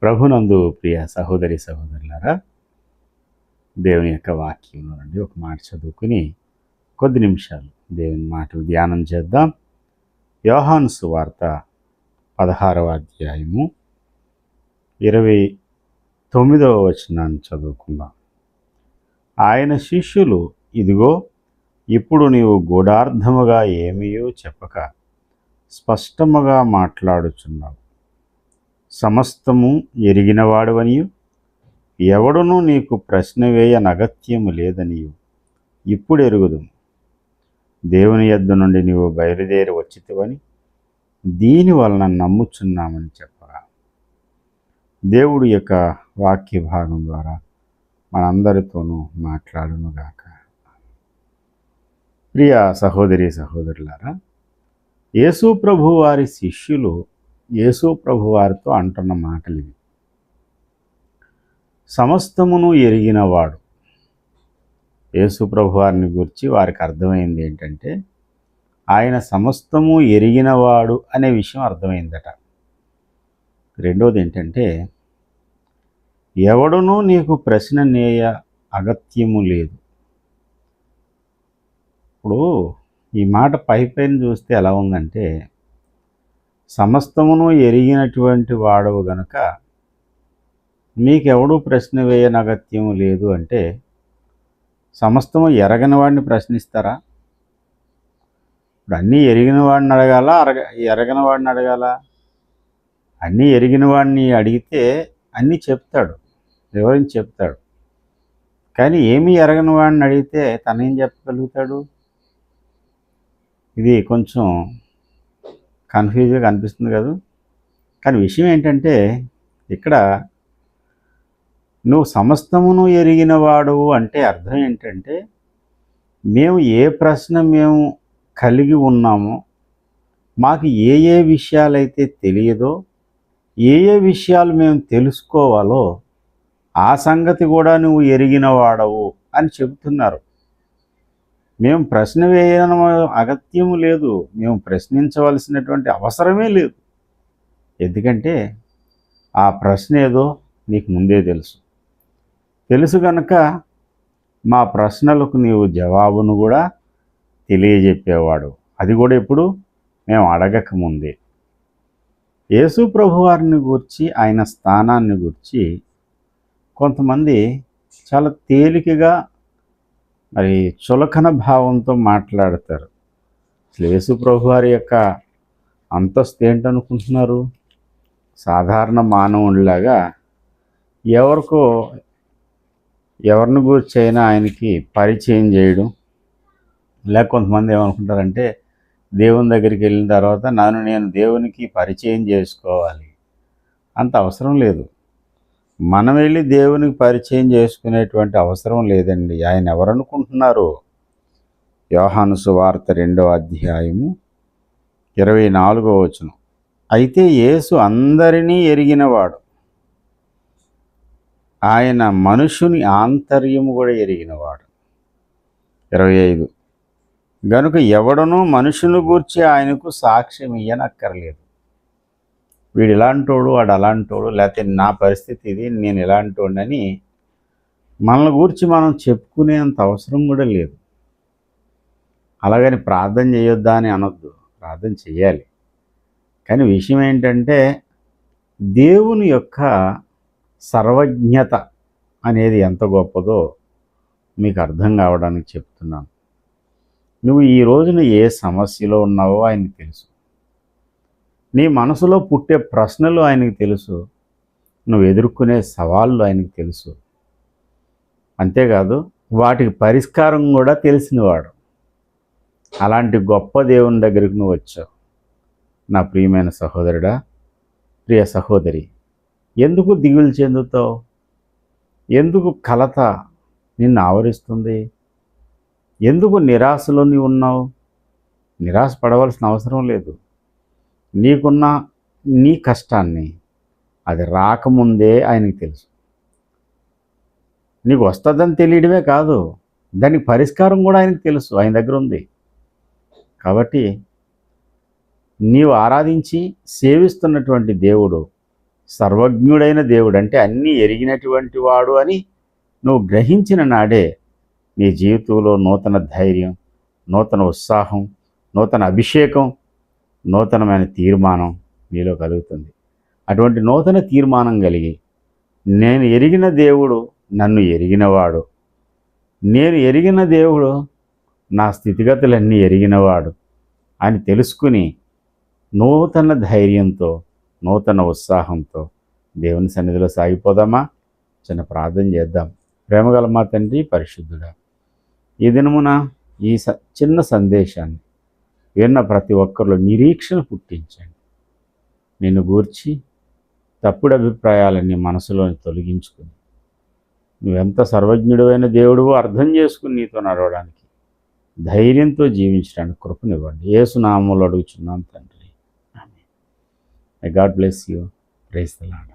ప్రభునందు ప్రియ సహోదరి సహోదరులారా, దేవుని యొక్క వాక్యంలో నుండి ఒక మాట చదువుకుని కొద్ది నిమిషాలు దేవుని మాటలు ధ్యానం చేద్దాం. యోహాను సువార్త 16వ అధ్యాయము 29వ వచనాన్ని చదువుకుందాం. ఆయన శిష్యులు, ఇదిగో ఇప్పుడు నీవు గూఢార్థముగా ఏమీయో చెప్పక స్పష్టముగా మాట్లాడుచున్నావు. సమస్తము ఎరిగినవాడవనియు ఎవడునూ నీకు ప్రశ్న వేయనగత్యము లేదనియు ఇప్పుడు ఎరుగుదుము. దేవుని యొద్ద నుండి నీవు బయలుదేరి వచ్చితివని దీని వలన నమ్ముచున్నామని చెప్పగా. దేవుడి యొక్క వాక్య భాగం ద్వారా మనందరితోనూ మాట్లాడునుగాక. ప్రియ సహోదరి సహోదరులారా, యేసు ప్రభు వారి శిష్యులు యేసు ప్రభు వారితో అంటున్న మాటలు ఇవి. సమస్తమును ఎరిగినవాడు. యేసు ప్రభు వారిని గురించి వారికి అర్థమైంది ఏంటంటే, ఆయన సమస్తము ఎరిగినవాడు అనే విషయం అర్థమైందట. రెండోది ఏంటంటే, ఎవడునూ నీకు ప్రశ్న నేయ అగత్యము లేదు. ఇప్పుడు ఈ మాట పైపైన చూస్తే ఎలా ఉందంటే, సమస్తమును ఎరిగినటువంటి వాడవు గనుక మీకెవడూ ప్రశ్న వేయనగత్యము లేదు అంటే, సమస్తము ఎరగని వాడిని ప్రశ్నిస్తారా? ఇప్పుడు అన్నీ ఎరిగిన వాడిని అడగాల, ఎరగని వాడిని అడగాల? అన్నీ ఎరిగిన వాడిని అడిగితే అన్నీ చెప్తాడు, వివరించి చెప్తాడు. కానీ ఏమీ ఎరగని వాడిని అడిగితే తనేం చెప్పగలుగుతాడు? ఇది కొంచెం కన్ఫ్యూజ్గా అనిపిస్తుంది కదా. కానీ విషయం ఏంటంటే, ఇక్కడ నువ్వు సమస్తమును ఎరిగిన వాడువు అంటే అర్థం ఏంటంటే, మేము ఏ ప్రశ్న మేము కలిగి ఉన్నామో, మాకు ఏ ఏ విషయాలైతే తెలియదో, ఏ ఏ విషయాలు మేము తెలుసుకోవాలో ఆ సంగతి కూడా నువ్వు ఎరిగిన వాడవు అని చెబుతున్నారు. మేము ప్రశ్న వేయడం అగత్యము లేదు, మేము ప్రశ్నించవలసినటువంటి అవసరమే లేదు. ఎందుకంటే ఆ ప్రశ్న ఏదో నీకు ముందే తెలుసు కనుక మా ప్రశ్నలకు నీవు జవాబును కూడా తెలియజెప్పేవాడు. అది కూడా ఎప్పుడు మేము అడగకముందే. యేసు ప్రభు వారిని గురించి, ఆయన స్థానాన్ని గురించి కొంతమంది చాలా తేలికగా మరి చులకన భావంతో మాట్లాడతారు. అసలు యేసు ప్రభు వారి యొక్క అంతస్తు ఏంటనుకుంటున్నారు? సాధారణ మానవుడిలాగా ఎవరిని గురించి అయినా ఆయనకి పరిచయం చేయడం. లేక కొంతమంది ఏమనుకుంటారంటే, దేవుని దగ్గరికి వెళ్ళిన తర్వాత నేను దేవునికి పరిచయం చేసుకోవాలి. అంత అవసరం లేదు. మనం వెళ్ళి దేవునికి పరిచయం చేసుకునేటువంటి అవసరం లేదండి. ఆయన ఎవరనుకుంటున్నారు? యోహాను సువార్త 2వ అధ్యాయము 24వ వచనం. అయితే యేసు అందరినీ ఎరిగినవాడు, ఆయన మనుషుని ఆంతర్యము కూడా ఎరిగినవాడు. 25. గనుక ఎవడనూ మనుషుని గూర్చి ఆయనకు సాక్ష్యం ఇయ్యనక్కర్లేదు. వీడు ఇలాంటోడు, వాడు అలాంటోడు, లేకపోతే నా పరిస్థితి ఇది, నేను ఇలాంటోడని మనల్ని గురించి మనం చెప్పుకునేంత అవసరం కూడా లేదు. అలాగని ప్రార్థన చేయొద్దా అని అనొద్దు, ప్రార్థన చేయాలి. కానీ విషయం ఏంటంటే, దేవుని యొక్క సర్వజ్ఞత అనేది ఎంత గొప్పదో మీకు అర్థం కావడానికి చెప్తున్నాను. నువ్వు ఈ రోజున ఏ సమస్యలో ఉన్నావో ఆయనకు తెలుసు. నీ మనసులో పుట్టే ప్రశ్నలు ఆయనకు తెలుసు. నువ్వు ఎదుర్కొనే సవాళ్ళు ఆయనకు తెలుసు. అంతేకాదు, వాటికి పరిష్కారం కూడా తెలిసినవాడు. అలాంటి గొప్ప దేవుని దగ్గరికి నువ్వు వచ్చావు. నా ప్రియమైన సహోదరుడా, ప్రియ సహోదరి, ఎందుకు దిగులు చెందుతావు? ఎందుకు కలత నిన్ను ఆవరిస్తుంది? ఎందుకు నిరాశలో నీవు ఉన్నావు? నిరాశ పడవలసిన అవసరం లేదు. నీకున్న నీ కష్టాన్ని అది రాకముందే ఆయనకు తెలుసు. నీకు వస్తుందని తెలియడమే కాదు, దానికి పరిష్కారం కూడా ఆయనకు తెలుసు, ఆయన దగ్గర ఉంది. కాబట్టి నీవు ఆరాధించి సేవిస్తున్నటువంటి దేవుడు సర్వజ్ఞుడైన దేవుడు అంటే అన్నీ ఎరిగినటువంటి వాడు అని నువ్వు గ్రహించిన నాడే నీ జీవితంలో నూతన ధైర్యం, నూతన ఉత్సాహం, నూతన అభిషేకం, నూతనమైన తీర్మానం నీలో కలుగుతుంది. అటువంటి నూతన తీర్మానం కలిగి నేను ఎరిగిన దేవుడు నన్ను ఎరిగినవాడు, నేను ఎరిగిన దేవుడు నా స్థితిగతులన్నీ ఎరిగినవాడు అని తెలుసుకుని నూతన ధైర్యంతో, నూతన ఉత్సాహంతో దేవుని సన్నిధిలో సాగిపోదామా? చిన్న ప్రార్థన చేద్దాం. ప్రేమగల మా తండ్రి, పరిశుద్ధుడా, ఈ దినమున ఈ చిన్న సందేశాన్ని విన్న ప్రతి ఒక్కరిలో నిరీక్షణ పుట్టించండి. నిన్ను గూర్చి తప్పుడు అభిప్రాయాలన్నీ మనసులోని తొలగించుకుని నువ్వెంత సర్వజ్ఞుడైన దేవుడివో అర్థం చేసుకుని నీతో నడవడానికి, ధైర్యంతో జీవించడానికి కృపనివ్వండి. యేసు నామములో అడుగుచున్నాను తండ్రి. ఆమేన్. God bless you. Praise the lord.